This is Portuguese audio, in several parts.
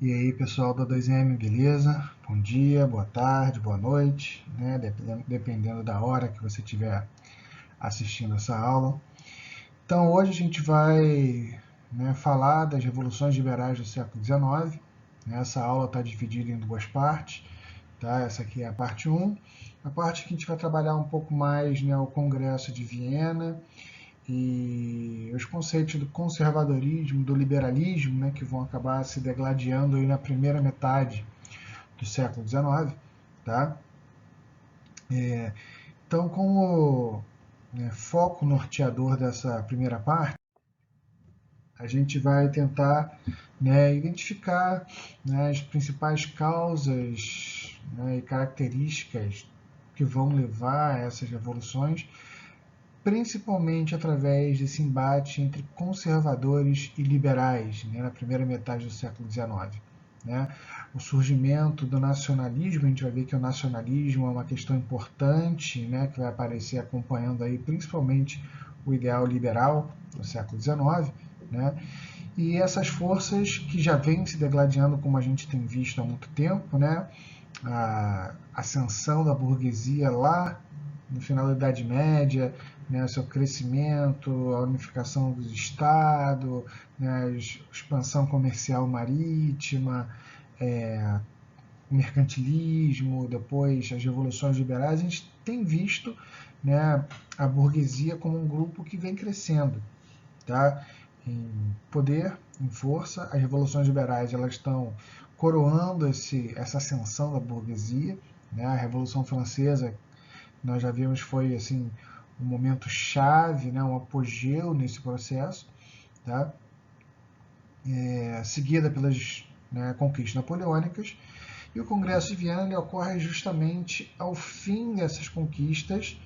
E aí, pessoal da 2M, beleza? Bom dia, boa tarde, boa noite, né? Dependendo da hora que você estiver assistindo essa aula. Então, hoje a gente vai, falar das revoluções liberais do século XIX. Essa aula está dividida em duas partes, tá? Essa aqui é a parte 1. A parte que a gente vai trabalhar um pouco mais, o Congresso de Viena e os conceitos do conservadorismo, do liberalismo, que vão acabar se degladiando aí na primeira metade do século XIX, tá? Então, como foco norteador dessa primeira parte, a gente vai tentar identificar as principais causas e características que vão levar a essas revoluções, principalmente através desse embate entre conservadores e liberais, na primeira metade do século XIX. O surgimento do nacionalismo, a gente vai ver que o nacionalismo é uma questão importante, que vai aparecer acompanhando aí principalmente o ideal liberal do século XIX, e essas forças que já vêm se degladiando, como a gente tem visto há muito tempo, a ascensão da burguesia lá no final da Idade Média, o seu crescimento, a unificação dos estados, a expansão comercial marítima, o mercantilismo, depois as revoluções liberais, a gente tem visto a burguesia como um grupo que vem crescendo, tá? Em poder, em força. As revoluções liberais elas estão coroando essa ascensão da burguesia. A Revolução Francesa, nós já vimos, foi assim um momento chave, um apogeu nesse processo, tá? Seguida pelas conquistas napoleônicas, e o Congresso de Viena ele ocorre justamente ao fim dessas conquistas,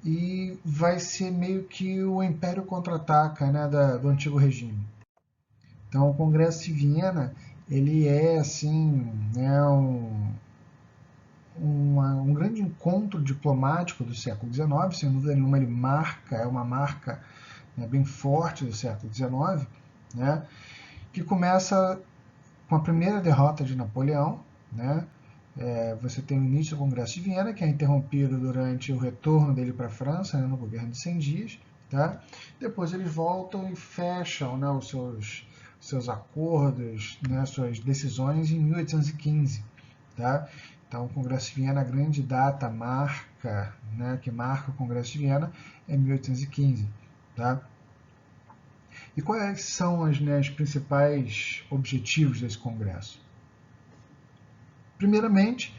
e vai ser meio que o Império contra-ataca do antigo regime. Então, o Congresso de Viena ele é assim, um grande encontro diplomático do século XIX, sem dúvida nenhuma ele é uma marca bem forte do século XIX, que começa com a primeira derrota de Napoleão. Você tem o início do Congresso de Viena, que é interrompido durante o retorno dele para a França, no governo de 100 dias. Tá? Depois eles voltam e fecham os seus acordos, suas decisões em 1815. Tá? Então, o Congresso de Viena, a grande data que marca o Congresso de Viena é 1815. Tá? E quais são os principais objetivos desse Congresso? Primeiramente,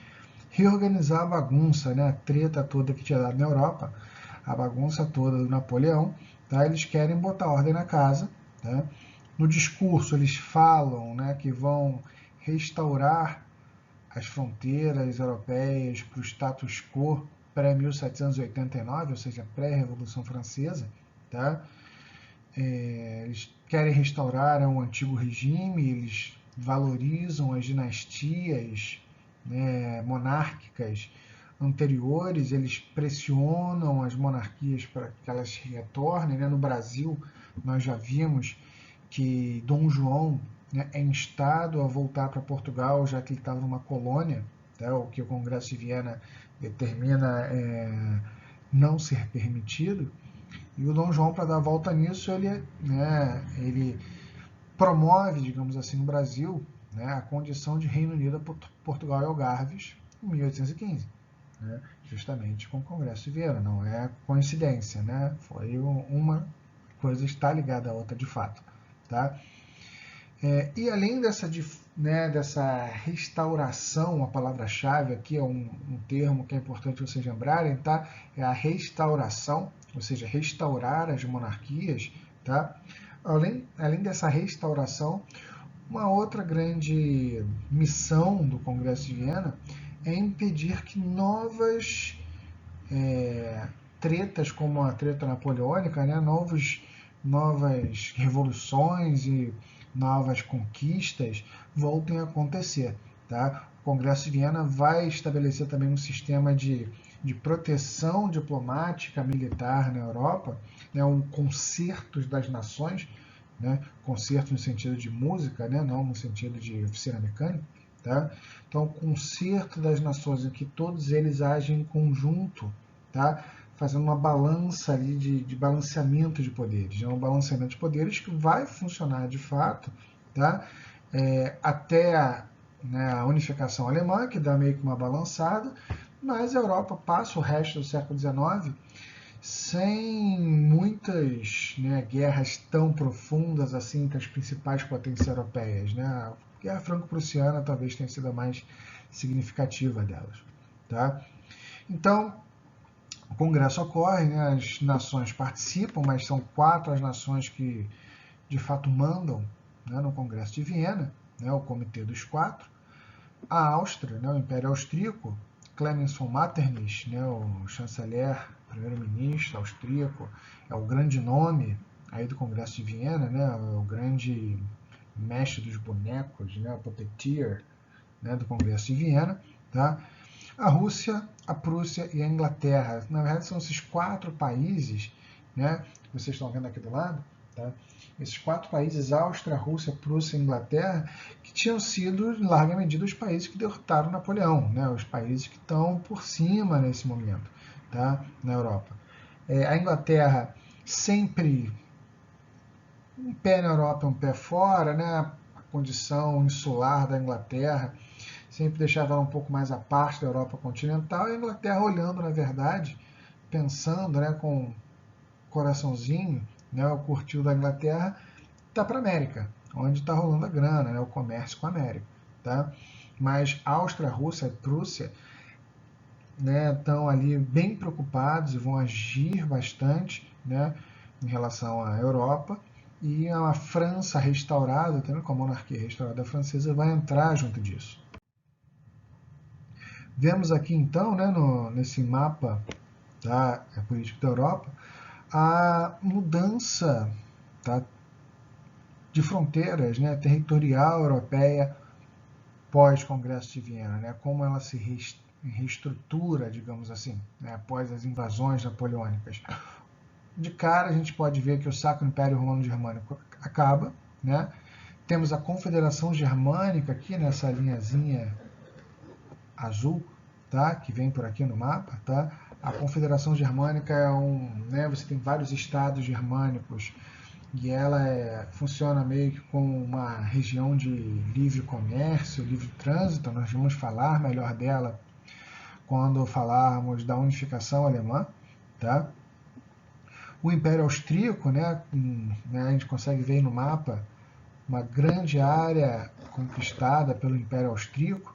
reorganizar a bagunça, a treta toda que tinha dado na Europa, a bagunça toda do Napoleão. Tá? Eles querem botar ordem na casa. Tá? No discurso, eles falam que vão restaurar as fronteiras europeias para o status quo pré-1789, ou seja, pré-Revolução Francesa. Tá? Eles querem restaurar um antigo regime, eles valorizam as dinastias monárquicas anteriores, eles pressionam as monarquias para que elas retornem. No Brasil, nós já vimos que Dom João é instado a voltar para Portugal, já que ele estava numa colônia, o que o Congresso de Viena determina não ser permitido. E o Dom João, para dar a volta nisso, ele promove, digamos assim, no Brasil, a condição de Reino Unido, Portugal e Algarves em 1815, justamente com o Congresso de Viena. Não é coincidência, foi uma coisa está ligada à outra de fato. Tá? E além dessa restauração, a palavra-chave aqui é um termo que é importante vocês lembrarem, tá? É a restauração, ou seja, restaurar as monarquias. Tá? Além dessa restauração, uma outra grande missão do Congresso de Viena é impedir que novas tretas, como a treta napoleônica, novas revoluções e novas conquistas voltem a acontecer. Tá? O Congresso de Viena vai estabelecer também um sistema de proteção diplomática militar na Europa, um concerto das nações, né? Concerto no sentido de música, né? Não no sentido de oficina mecânica. Tá? Então, o concerto das nações, em que todos eles agem em conjunto, tá? Fazendo uma balança ali de balanceamento de poderes. É um balanceamento de poderes que vai funcionar de fato, tá? Até a unificação alemã, que dá meio que uma balançada, mas a Europa passa o resto do século XIX sem muitas, né, guerras tão profundas assim entre as principais potências europeias. Né? A Guerra Franco-Prussiana talvez tenha sido a mais significativa delas. Tá? Então, o Congresso ocorre, né, as nações participam, mas são 4 as nações que de fato mandam, né, no Congresso de Viena, né, o Comitê dos 4. A Áustria, né, o Império Austríaco, Clemens von Metternich, né, o chanceler, primeiro-ministro austríaco, é o grande nome aí do Congresso de Viena, né, o grande mestre dos bonecos, né, o puppeteer, né, do Congresso de Viena. Tá? A Rússia, a Prússia e a Inglaterra. Na verdade, são esses 4 países, né, que vocês estão vendo aqui do lado, tá? Esses 4 países, Áustria, Rússia, Prússia e Inglaterra, que tinham sido, em larga medida, os países que derrotaram Napoleão, né? Os países que estão por cima nesse momento, tá? Na Europa. A Inglaterra sempre um pé na Europa, um pé fora, né? A condição insular da Inglaterra sempre deixava ela um pouco mais à parte da Europa continental, e a Inglaterra olhando, na verdade, pensando, né, com um coraçãozinho, né, o curtiu da Inglaterra está para a América, onde está rolando a grana, né, o comércio com a América. Tá? Mas Áustria, Rússia e Prússia, né, estão ali bem preocupados e vão agir bastante, né, em relação à Europa, e a França restaurada, também com a monarquia restaurada francesa, vai entrar junto disso. Vemos aqui então, né, nesse mapa da política da Europa, a mudança, tá, de fronteiras, né, territorial europeia pós-Congresso de Viena, né, como ela se reestrutura, digamos assim, né, após as invasões napoleônicas. De cara, a gente pode ver que o Sacro Império Romano-Germânico acaba, né? Temos a Confederação Germânica aqui nessa linhazinha azul, tá? Que vem por aqui no mapa, tá? A Confederação Germânica né? Você tem vários estados germânicos e ela funciona meio que como uma região de livre comércio, livre trânsito. Nós vamos falar melhor dela quando falarmos da unificação alemã, tá? O Império Austríaco, né? A gente consegue ver no mapa uma grande área conquistada pelo Império Austríaco,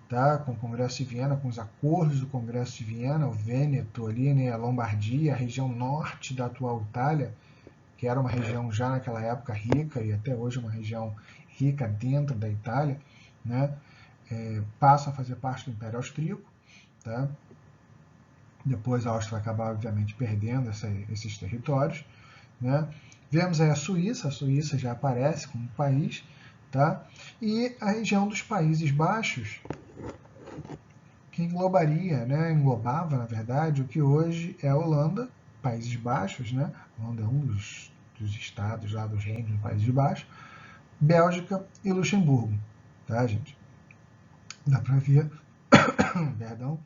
tá? Com o Congresso de Viena, com os acordos do Congresso de Viena, o Vêneto ali, né? A Lombardia, a região norte da atual Itália, que era uma região já naquela época rica e até hoje uma região rica dentro da Itália, né? Passa a fazer parte do Império Austríaco, tá? Depois a Áustria vai acabar, obviamente, perdendo esses territórios, né? Vemos aí a Suíça já aparece como país, tá? E a região dos Países Baixos, que englobava, na verdade, o que hoje é a Holanda, Países Baixos, né? A Holanda é um dos estados lá dos reinos dos Países Baixos, Bélgica e Luxemburgo, tá, gente? Dá para ver, perdão,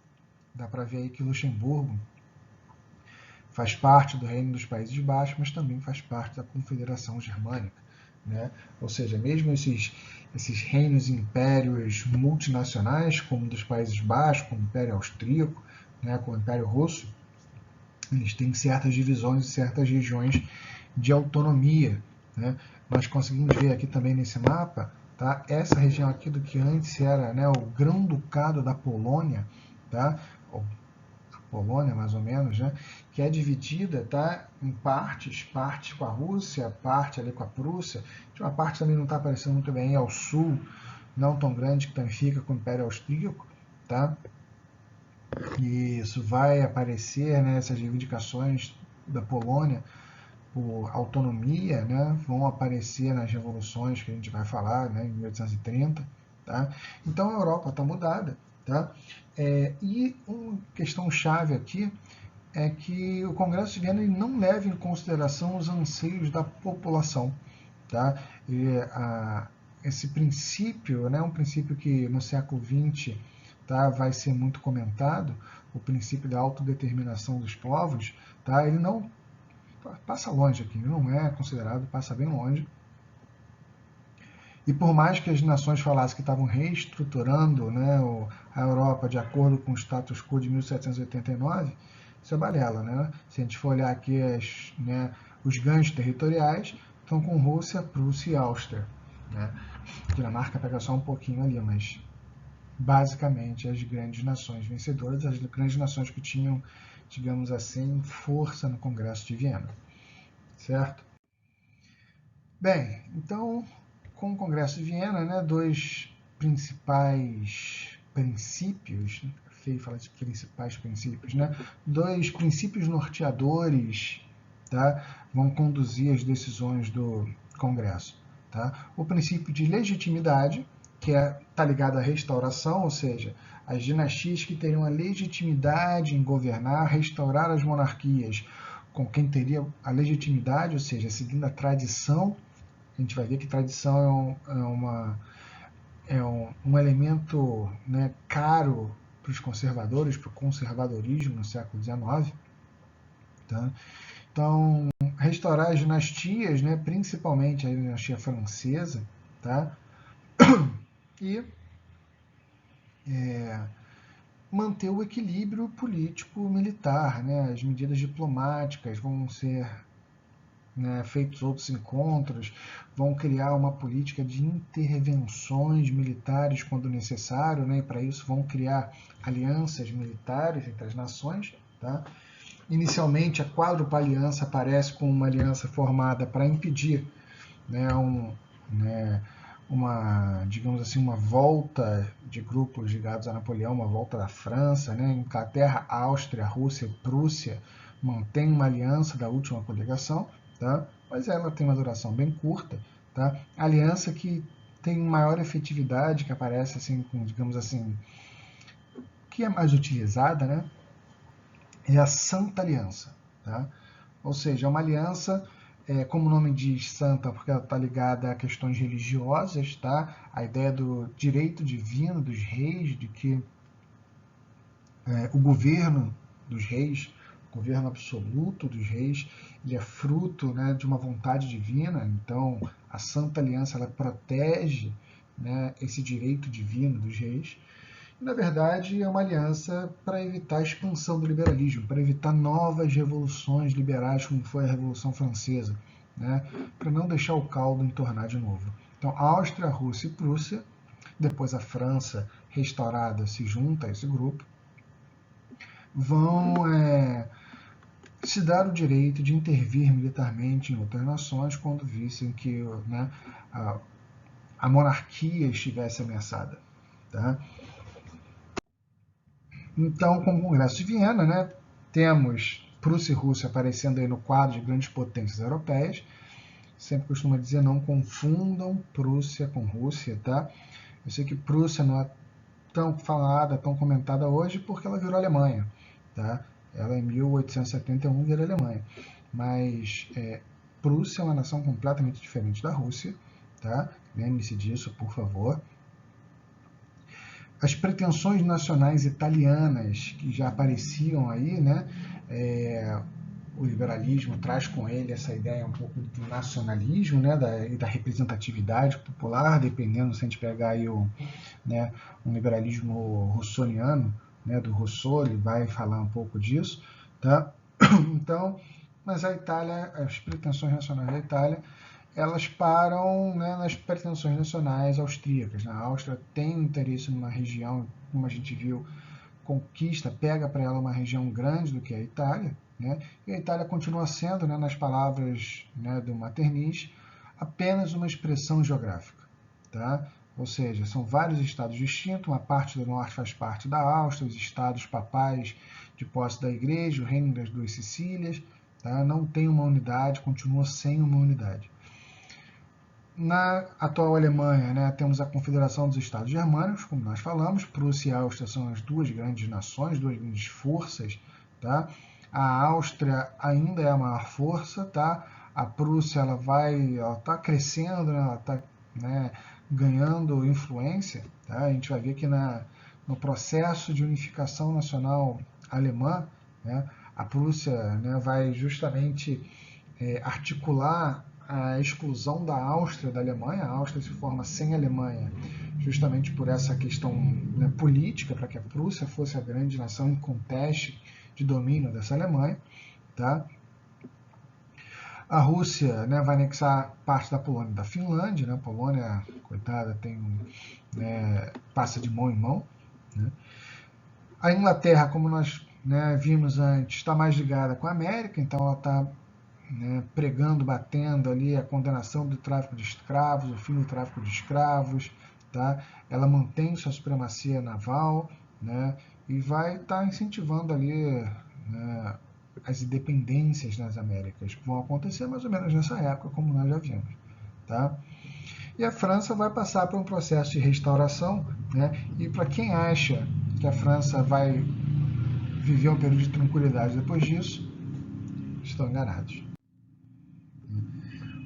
dá para ver aí que Luxemburgo faz parte do Reino dos Países Baixos, mas também faz parte da Confederação Germânica, né? Ou seja, mesmo esses reinos e impérios multinacionais, como dos Países Baixos, como o Império Austríaco, né, como o Império Russo, eles têm certas divisões e certas regiões de autonomia, né? Nós conseguimos ver aqui também nesse mapa, tá? Essa região aqui do que antes era, né, o Grão-Ducado da Polônia, tá? Polônia, mais ou menos, né, que é dividida, tá, em partes, parte com a Rússia, parte ali com a Prússia, uma parte também não está aparecendo muito bem ao sul, não tão grande, que também fica com o Império Austríaco, tá? E isso vai aparecer, né, essas reivindicações da Polônia por autonomia, né, vão aparecer nas revoluções que a gente vai falar, né, em 1830, tá? Então a Europa está mudada, tá? E uma questão chave aqui é que o Congresso de Viena ele não leva em consideração os anseios da população, tá? Esse princípio, né, um princípio que no século XX, tá, vai ser muito comentado, o princípio da autodeterminação dos povos, tá? Ele não passa longe aqui, ele não é considerado, passa bem longe. E por mais que as nações falassem que estavam reestruturando, né, a Europa de acordo com o status quo de 1789, isso é balela, né? Se a gente for olhar aqui né, os ganhos territoriais, estão com Rússia, Prússia e Áustria, né? Dinamarca pega só um pouquinho ali, mas basicamente as grandes nações vencedoras, as grandes nações que tinham, digamos assim, força no Congresso de Viena, certo? Bem, então, com o Congresso de Viena, né, dois principais princípios, é feio falar de principais princípios, né, dois princípios norteadores, tá, vão conduzir as decisões do Congresso. Tá? O princípio de legitimidade, que está ligado à restauração, ou seja, as dinastias que teriam a legitimidade em governar, restaurar as monarquias com quem teria a legitimidade, ou seja, seguindo a tradição. A gente vai ver que tradição é um elemento, né, caro para os conservadores, para o conservadorismo no século XIX. Tá? Então, restaurar as dinastias, né, principalmente a dinastia francesa, tá? E manter o equilíbrio político-militar. Né? As medidas diplomáticas vão ser, né, feitos outros encontros, vão criar uma política de intervenções militares quando necessário, né, e para isso vão criar alianças militares entre as nações. Tá? Inicialmente, a Quádrupla Aliança aparece como uma aliança formada para impedir, né, digamos assim, uma volta de grupos ligados a Napoleão, uma volta da França, né? Inglaterra, Áustria, Rússia e Prússia mantêm uma aliança da última coligação, tá? Mas ela tem uma duração bem curta, tá? A aliança que tem maior efetividade, que aparece assim, digamos assim, que é mais utilizada, né? É a Santa Aliança, tá? Ou seja, é uma aliança, como o nome diz, santa, porque ela está ligada a questões religiosas, tá? A ideia do direito divino dos reis, de que o governo dos reis, o governo absoluto dos reis, ele é fruto, né, de uma vontade divina. Então, a Santa Aliança ela protege, né, esse direito divino dos reis. E, na verdade, é uma aliança para evitar a expansão do liberalismo, para evitar novas revoluções liberais, como foi a Revolução Francesa, né? Para não deixar o caldo entornar de novo. Então, Áustria, Rússia e Prússia, depois a França restaurada se junta a esse grupo, vão se dar o direito de intervir militarmente em outras nações quando vissem que, né, a monarquia estivesse ameaçada. Tá? Então, com o Congresso de Viena, né, temos Prússia e Rússia aparecendo aí no quadro de grandes potências europeias. Sempre costumo dizer, não confundam Prússia com Rússia, tá? Eu sei que Prússia não é tão falada, tão comentada hoje, porque ela virou Alemanha, tá? Ela em 1871 virou Alemanha. Mas Prússia é uma nação completamente diferente da Rússia, tá? Lembre-se disso, por favor. As pretensões nacionais italianas que já apareciam aí, né? O liberalismo traz com ele essa ideia um pouco do nacionalismo, né? E da representatividade popular, dependendo se a gente pegar aí um liberalismo russoniano, né? Do Rousseau, ele vai falar um pouco disso, tá? Então, mas a Itália, as pretensões nacionais da Itália, elas param, né, nas pretensões nacionais austríacas. Né? A Áustria tem interesse numa região, como a gente viu, conquista, pega para ela uma região grande do que a Itália, né? E a Itália continua sendo, né, nas palavras, né, do Metternich, apenas uma expressão geográfica. Tá? Ou seja, são vários estados distintos, uma parte do norte faz parte da Áustria, os estados papais de posse da igreja, o reino das duas Sicílias, tá? Não tem uma unidade, continua sem uma unidade. Na atual Alemanha, né, temos a Confederação dos Estados Germânicos, como nós falamos. Prússia e Áustria são as duas grandes nações, duas grandes forças. Tá? A Áustria ainda é a maior força. Tá? a Prússia ela está crescendo, né? Ela está, né, ganhando influência. Tá? A gente vai ver que no processo de unificação nacional alemã, né, a Prússia, né, vai justamente articular a exclusão da Áustria da Alemanha. A Áustria se forma sem a Alemanha justamente por essa questão, né, política, para que a Prússia fosse a grande nação em conteste de domínio dessa Alemanha. Tá? A Rússia, né, vai anexar parte da Polônia e da Finlândia. Né? A Polônia, coitada, passa de mão em mão. Né? A Inglaterra, como nós, né, vimos antes, está mais ligada com a América, então ela está, né, pregando, batendo ali a condenação do tráfico de escravos, o fim do tráfico de escravos. Tá? Ela mantém sua supremacia naval, né, e vai estar incentivando ali, né, as independências nas Américas, que vão acontecer mais ou menos nessa época, como nós já vimos. Tá? E a França vai passar por um processo de restauração, né, e para quem acha que a França vai viver um período de tranquilidade depois disso, estão enganados.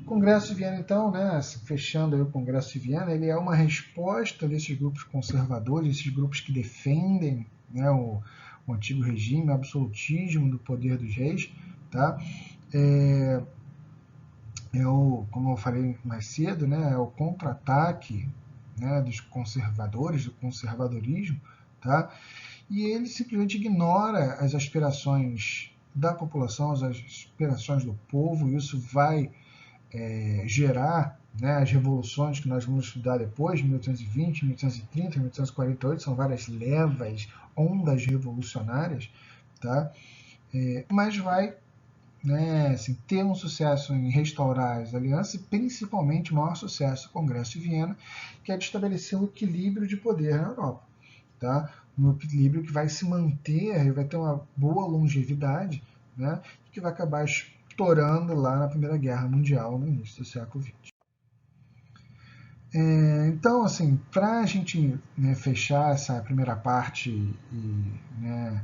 O Congresso de Viena, então, né, fechando aí o Congresso de Viena, ele é uma resposta desses grupos conservadores, esses grupos que defendem, né, o antigo regime, o absolutismo do poder dos reis. Tá? Como eu falei mais cedo, né, é o contra-ataque, né, dos conservadores, do conservadorismo. Tá? E ele simplesmente ignora as aspirações da população, as aspirações do povo, e isso vai gerar, né, as revoluções que nós vamos estudar depois, 1820, 1830, 1848, são várias levas, ondas revolucionárias. Tá? Mas vai, né, assim, ter um sucesso em restaurar as alianças e principalmente o maior sucesso do Congresso de Viena, que é de estabelecer um equilíbrio de poder na Europa. Tá? Um equilíbrio que vai se manter e vai ter uma boa longevidade, né, e que vai acabar estourando lá na Primeira Guerra Mundial, no início do século XX. Então, assim, para a gente, né, fechar essa primeira parte e, né,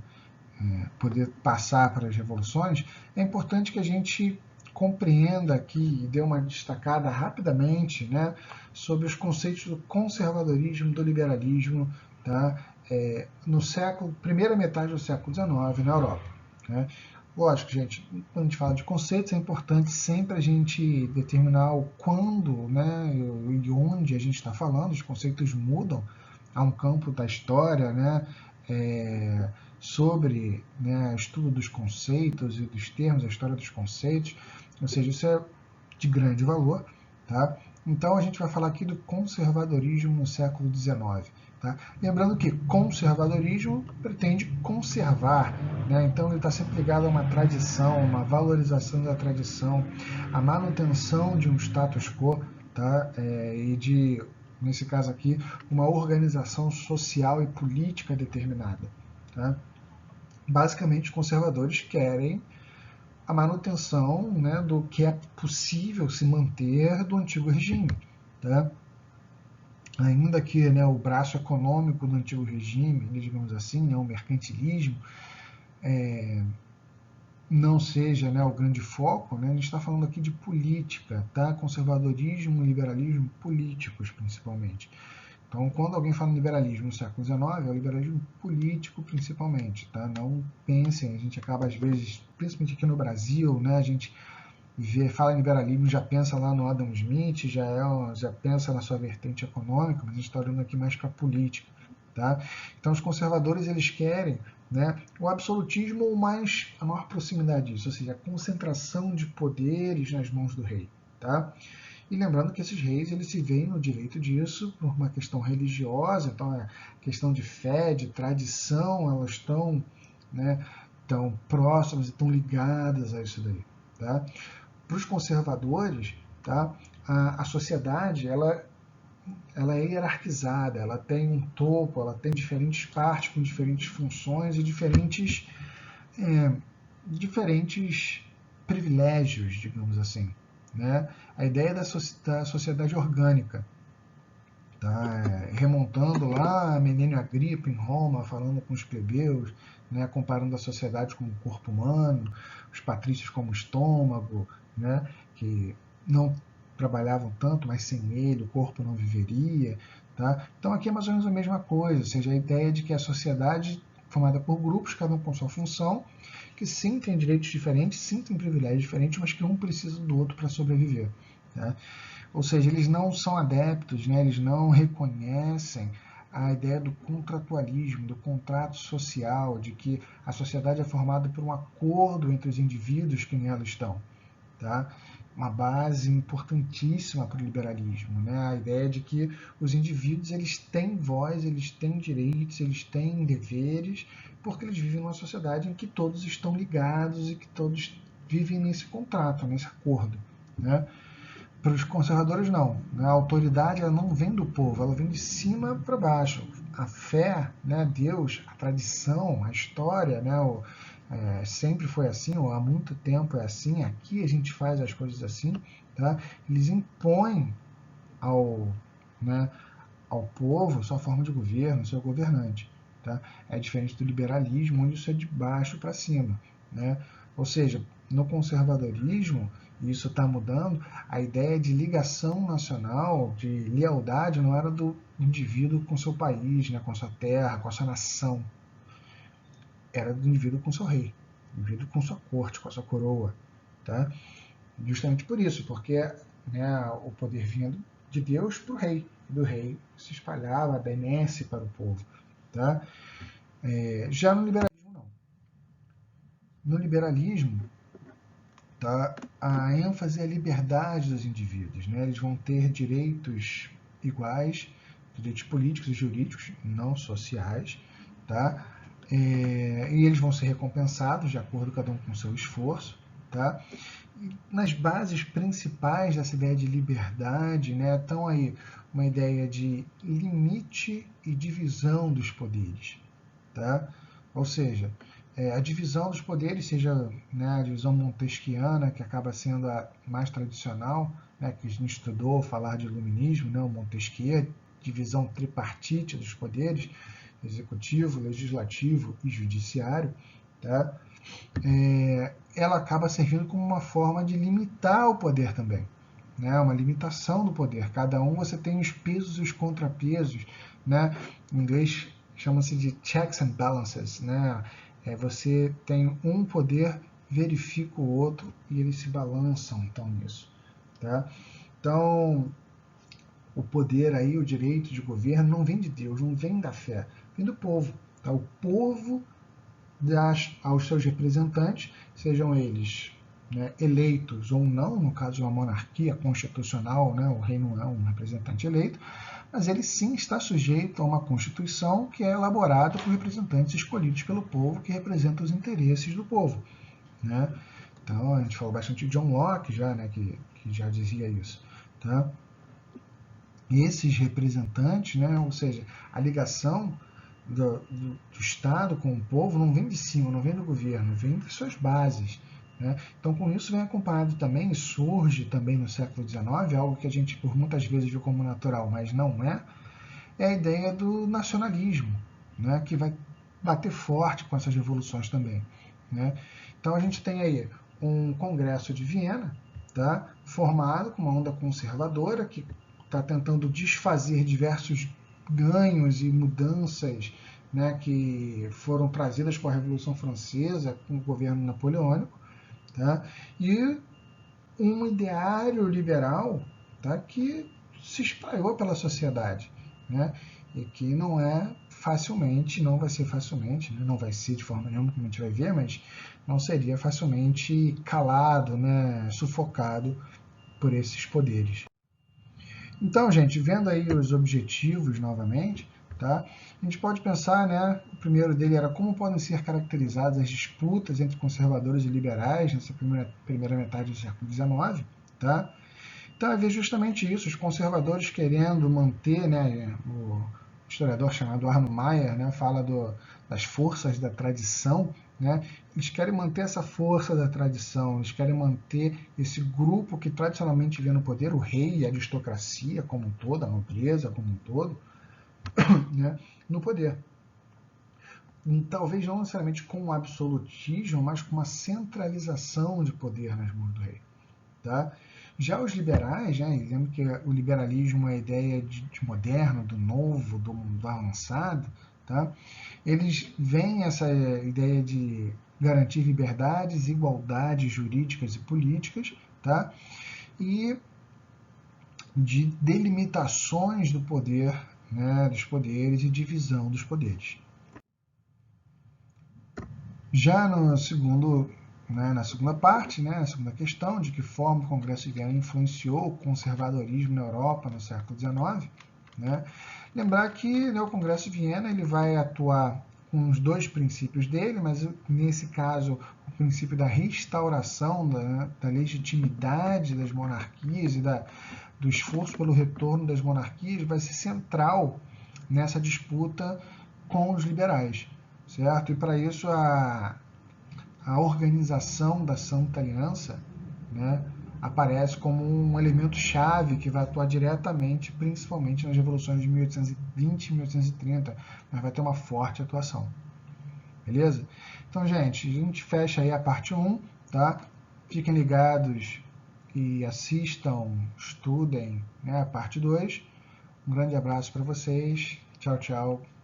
poder passar para as revoluções, é importante que a gente compreenda aqui e dê uma destacada rapidamente, né, sobre os conceitos do conservadorismo, do liberalismo, tá, no primeira metade do século XIX na Europa. Né? Lógico, gente, quando a gente fala de conceitos, é importante sempre a gente determinar o quando, né, e onde a gente está falando. Os conceitos mudam a um campo da história, né, sobre, né, estudo dos conceitos e dos termos, a história dos conceitos, ou seja, isso é de grande valor. Tá? Então a gente vai falar aqui do conservadorismo no século XIX. Tá? Lembrando que conservadorismo pretende conservar, né? Então ele está sempre ligado a uma tradição, uma valorização da tradição, a manutenção de um status quo, tá? E de, nesse caso aqui, uma organização social e política determinada. Tá? Basicamente, os conservadores querem a manutenção, né, do que é possível se manter do antigo regime. Tá? Ainda que, né, o braço econômico do antigo regime, digamos assim, né, o mercantilismo, não seja, né, o grande foco, né, a gente está falando aqui de política, tá? Conservadorismo e liberalismo políticos, principalmente. Então, quando alguém fala em liberalismo no século XIX, é o liberalismo político, principalmente. Tá? Não pensem, a gente acaba, às vezes, principalmente aqui no Brasil, né, a gente fala em liberalismo, já pensa lá no Adam Smith, já pensa na sua vertente econômica, mas a gente está olhando aqui mais para a política. Tá? Então, os conservadores, eles querem, né, o absolutismo ou mais a maior proximidade disso, ou seja, a concentração de poderes nas mãos do rei. Tá? E lembrando que esses reis, eles se veem no direito disso por uma questão religiosa, então é questão de fé, de tradição, elas estão, né, tão próximas e estão ligadas a isso daí. Tá? Para os conservadores, tá, a sociedade ela é hierarquizada, ela tem um topo, ela tem diferentes partes com diferentes funções e diferentes privilégios, digamos assim. Né? A ideia da sociedade orgânica, tá? Remontando lá a Menênio Agripa em Roma, falando com os plebeus, né? Comparando a sociedade com o corpo humano, os patrícios como o estômago, né? que não trabalhavam tanto, mas sem ele o corpo não viveria. Tá? Então aqui é mais ou menos a mesma coisa, ou seja, a ideia de que a sociedade formada por grupos, cada um com sua função, que sim tem direitos diferentes, sim tem privilégios diferentes, mas que um precisa do outro para sobreviver. Tá? Ou seja, eles não são adeptos, né? Eles não reconhecem a ideia do contratualismo, do contrato social, de que a sociedade é formada por um acordo entre os indivíduos que nela estão. Tá? Uma base importantíssima para o liberalismo, né? A ideia de que os indivíduos eles têm voz, eles têm direitos, eles têm deveres, porque eles vivem numa sociedade em que todos estão ligados e que todos vivem nesse contrato, nesse acordo. Né? Para os conservadores, não. A autoridade ela não vem do povo, ela vem de cima para baixo. A fé, né, Deus, a tradição, a história, né, sempre foi assim, ou há muito tempo é assim, aqui a gente faz as coisas assim, tá? Eles impõem ao, né, ao povo sua forma de governo, seu governante. Tá? É diferente do liberalismo, onde isso é de baixo para cima. Né? Ou seja, no conservadorismo, e isso está mudando, a ideia de ligação nacional, de lealdade, não era do indivíduo com seu país, né, com sua terra, com a sua nação. Era do indivíduo com seu rei, do indivíduo com sua corte, com a sua coroa. Tá? Justamente por isso, porque né, o poder vinha de Deus para o rei, e do rei se espalhava a benesse para o povo. Tá? Já no liberalismo, não. No liberalismo, tá, a ênfase é a liberdade dos indivíduos. Né? Eles vão ter direitos iguais, direitos políticos e jurídicos, não sociais, tá? E eles vão ser recompensados de acordo cada um com o seu esforço. Tá? Nas bases principais dessa ideia de liberdade, né, estão aí uma ideia de limite e divisão dos poderes. Tá? Ou seja, a divisão dos poderes, seja né, a divisão montesquiana, que acaba sendo a mais tradicional, né, que a gente estudou falar de iluminismo, né, o Montesquieu, divisão tripartite dos poderes, executivo, legislativo e judiciário, tá? Ela acaba servindo como uma forma de limitar o poder também. Né? Uma limitação do poder. Cada um você tem os pesos e os contrapesos. Né? Em inglês chama-se de checks and balances. Né? Você tem um poder, verifica o outro e eles se balançam então nisso. Tá? Então, o poder aí, o direito de governo não vem de Deus, não vem da fé, vem do povo. Tá? O povo aos seus representantes, sejam eles né, eleitos ou não, no caso de uma monarquia constitucional, né, o rei não é um representante eleito, mas ele sim está sujeito a uma constituição que é elaborada por representantes escolhidos pelo povo, que representam os interesses do povo. Né? Então, a gente falou bastante de John Locke já, né, que já dizia isso. Tá? E esses representantes, né, ou seja, a ligação do Estado com o povo não vem de cima, não vem do governo, vem das suas bases. Né? Então, com isso vem acompanhado também, e surge também no século XIX, algo que a gente por muitas vezes viu como natural, mas não é a ideia do nacionalismo, né? Que vai bater forte com essas revoluções também. Né? Então, a gente tem aí um Congresso de Viena, tá? Formado com uma onda conservadora, que está tentando desfazer diversos ganhos e mudanças né, que foram trazidas com a Revolução Francesa, com o governo napoleônico, tá? E um ideário liberal tá, que se espalhou pela sociedade, né? E que não é facilmente, não vai ser facilmente, né? Não vai ser de forma nenhuma, como a gente vai ver, mas não seria facilmente calado, né? Sufocado por esses poderes. Então, gente, vendo aí os objetivos novamente, tá? A gente pode pensar, né? O primeiro dele era como podem ser caracterizadas as disputas entre conservadores e liberais nessa primeira metade do século XIX, tá? Então, é ver justamente isso, os conservadores querendo manter, né? O historiador chamado Arno Mayer, né? Fala das forças da tradição, né? Eles querem manter essa força da tradição, eles querem manter esse grupo que tradicionalmente vê no poder, o rei e a aristocracia como um todo, a nobreza como um todo, né, no poder. E talvez não necessariamente com um absolutismo, mas com uma centralização de poder nas mãos do rei. Tá? Já os liberais, né, lembra que o liberalismo é a ideia de moderno, do novo, do avançado, tá? Eles veem essa ideia de garantir liberdades, igualdades jurídicas e políticas, tá? E de delimitações do poder, né, dos poderes e divisão dos poderes. Já no segundo, né, na segunda parte, né, na segunda questão, de que forma o Congresso de Viena influenciou o conservadorismo na Europa no século XIX, né, lembrar que, né, o Congresso de Viena ele vai atuar com os dois princípios dele, mas nesse caso o princípio da restauração da legitimidade das monarquias e do esforço pelo retorno das monarquias vai ser central nessa disputa com os liberais, certo? E para isso a organização da Santa Aliança, né, aparece como um elemento chave que vai atuar diretamente, principalmente nas revoluções de 1820 e 1830, mas vai ter uma forte atuação. Beleza? Então, gente, a gente fecha aí a parte 1, tá? Fiquem ligados e assistam, estudem, né, a parte 2. Um grande abraço para vocês. Tchau, tchau.